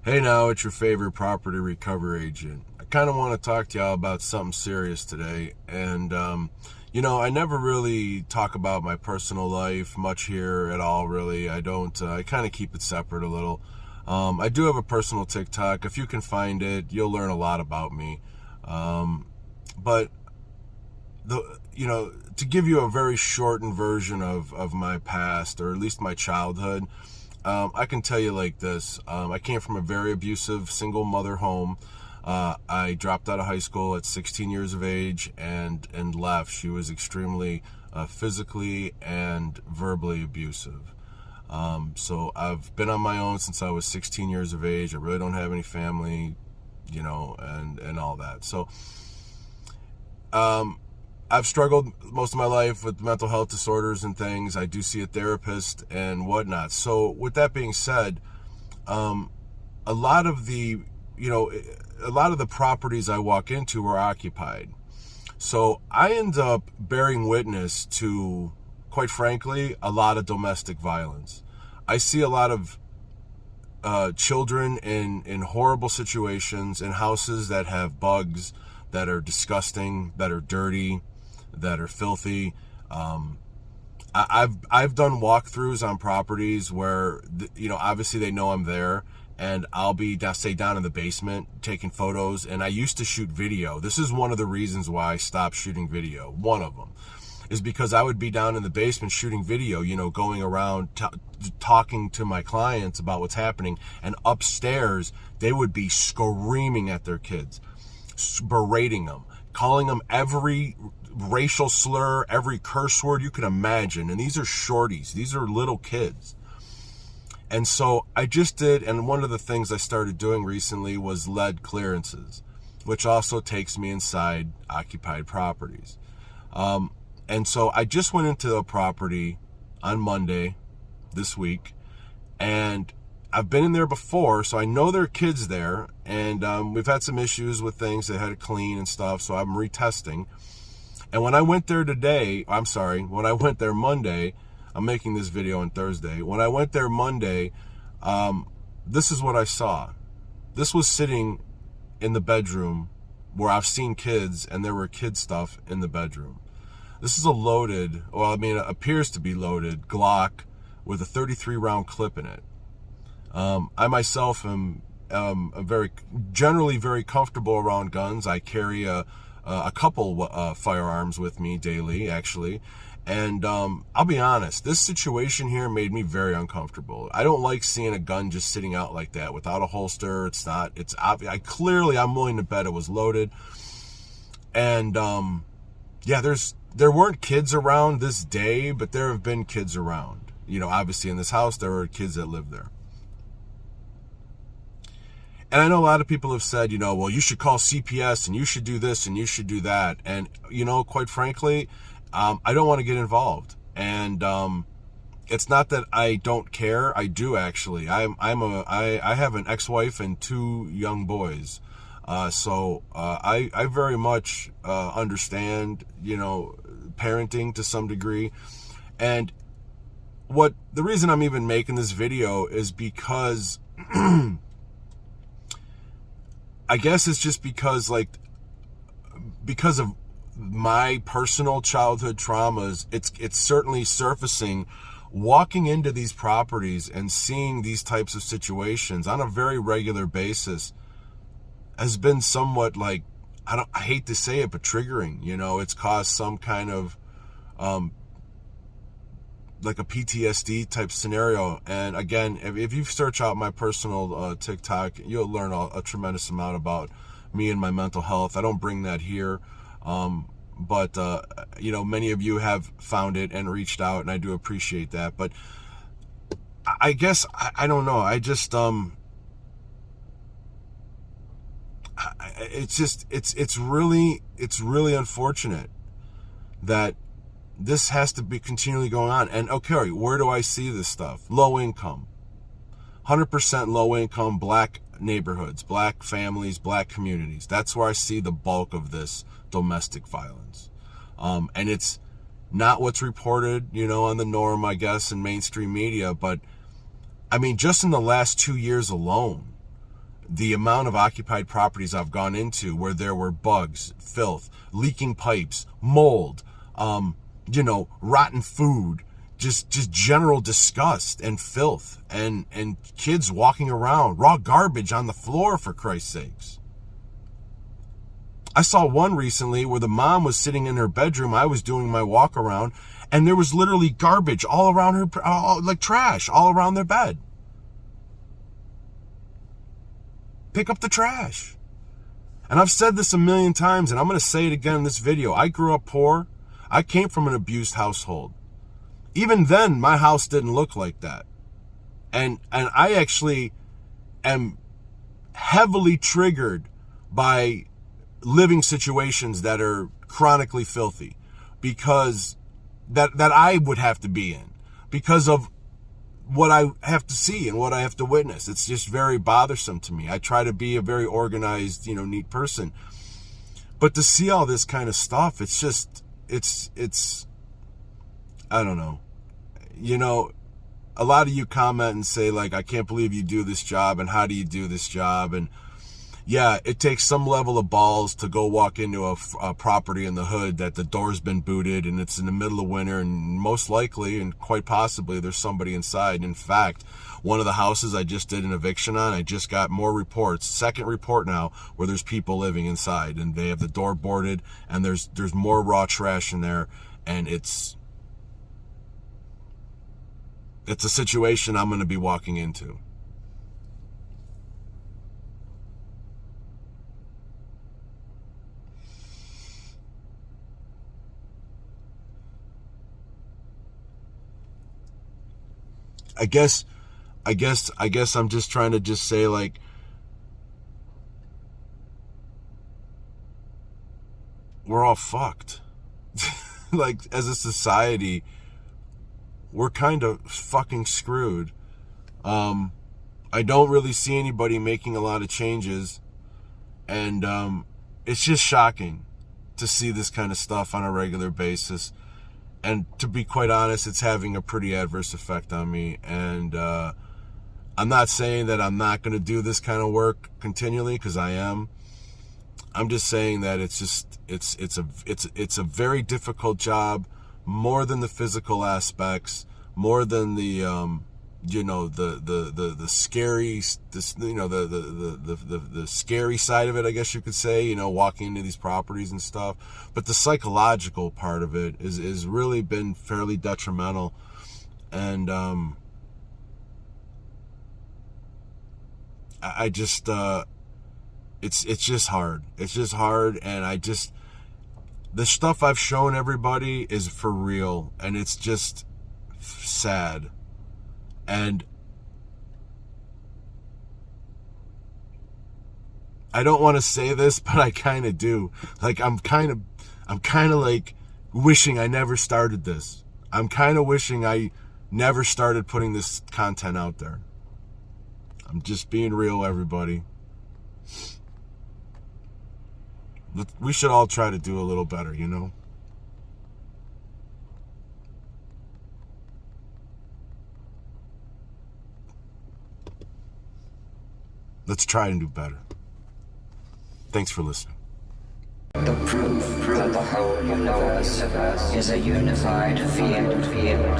Hey now, it's your favorite property recovery agent. I kind of want to talk to y'all about something serious today. And, I never really talk about my personal life much here at all, really. I don't, I kind of keep it separate a little. I do have a personal TikTok. If you can find it, you'll learn a lot about me. But, to give you a very shortened version of my past, or at least my childhood, I can tell you like this. I came from a very abusive single mother home. I dropped out of high school at 16 years of age and left. She was extremely physically and verbally abusive. So I've been on my own since I was 16 years of age. I really don't have any family, and all that. So I've struggled most of my life with mental health disorders and things. I do see a therapist and whatnot. So with that being said, a lot of the properties I walk into are occupied. So I end up bearing witness to, quite frankly, a lot of domestic violence. I see a lot of children in horrible situations, in houses that have bugs, that are disgusting, that are dirty, that are filthy. I've done walkthroughs on properties where obviously they know I'm there, and I'll be down in the basement taking photos. And I used to shoot video. This is one of the reasons why I stopped shooting video. One of them is because I would be down in the basement shooting video, going around talking to my clients about what's happening, and upstairs they would be screaming at their kids, berating them, calling them every racial slur, every curse word you can imagine. And these are shorties. These are little kids. And so I just did, and one of the things I started doing recently was lead clearances, which also takes me inside occupied properties. And so I just went into a property on Monday this week, and I've been in there before, so I know there are kids there, and we've had some issues with things. They had to clean and stuff, so I'm retesting. And when I went there when I went there Monday, I'm making this video on Thursday. When I went there Monday, this is what I saw. This was sitting in the bedroom where I've seen kids, and there were kid stuff in the bedroom. This is it appears to be loaded Glock with a 33 round clip in it. I myself am generally very comfortable around guns. I carry a couple firearms with me daily, actually. And I'll be honest, this situation here made me very uncomfortable. I don't like seeing a gun just sitting out like that without a holster. It's obvious. I'm willing to bet it was loaded. And there weren't kids around this day, but there have been kids around. Obviously in this house, there were kids that lived there. And I know a lot of people have said, well, you should call CPS, and you should do this, and you should do that. And, quite frankly, I don't want to get involved. And it's not that I don't care. I do, actually. I have an ex-wife and 2 young boys. So I very much understand, parenting to some degree. And the reason I'm even making this video is because I guess it's just because of my personal childhood traumas, it's certainly surfacing. Walking into these properties and seeing these types of situations on a very regular basis has been somewhat I hate to say it, but triggering. It's caused some kind of like a PTSD type scenario. And again, if you search out my personal TikTok, you'll learn a tremendous amount about me and my mental health. I don't bring that here, but many of you have found it and reached out, and I do appreciate that. But I guess I don't know. I just it's really unfortunate that this has to be continually going on. And okay, where do I see this stuff? Low income, 100% low income, black neighborhoods, black families, black communities. That's where I see the bulk of this domestic violence. And it's not what's reported, on the norm, I guess, in mainstream media. But I mean, just in the last 2 years alone, the amount of occupied properties I've gone into where there were bugs, filth, leaking pipes, mold, rotten food, just general disgust and filth, and kids walking around, raw garbage on the floor, for Christ's sakes. I saw one recently where the mom was sitting in her bedroom. I was doing my walk around, and there was literally garbage all around her, like trash, all around their bed. Pick up the trash. And I've said this a million times, and I'm going to say it again in this video. I grew up poor. I came from an abused household. Even then, my house didn't look like that. And I actually am heavily triggered by living situations that are chronically filthy, because that I would have to be in, because of what I have to see and what I have to witness. It's just very bothersome to me. I try to be a very organized, neat person. But to see all this kind of stuff, it's just, it's I don't know. A lot of you comment and say, like, I can't believe you do this job, and how do you do this job? And yeah, it takes some level of balls to go walk into a property in the hood that the door's been booted and it's in the middle of winter, and most likely and quite possibly there's somebody inside. In fact, one of the houses I just did an eviction on, I just got more reports, second report now, where there's people living inside, and they have the door boarded, and there's more raw trash in there, and it's a situation I'm going to be walking into. I guess I'm just trying to just say, like, we're all fucked. Like, as a society, we're kind of fucking screwed. I don't really see anybody making a lot of changes, and it's just shocking to see this kind of stuff on a regular basis. And to be quite honest, it's having a pretty adverse effect on me. And I'm not saying that I'm not going to do this kind of work continually, because I am. I'm just saying that it's a very difficult job, more than the physical aspects, more than the the scary, the scary side of it, I guess you could say, walking into these properties and stuff. But the psychological part of it is really been fairly detrimental. And I just it's just hard. It's just hard, and the stuff I've shown everybody is for real, and it's just sad. And I don't want to say this, but I kind of do. Like, I'm kind of like wishing I never started this. I'm kind of wishing I never started putting this content out there. I'm just being real, everybody. We should all try to do a little better, Let's try and do better. Thanks for listening. The proof that the whole universe is a unified field.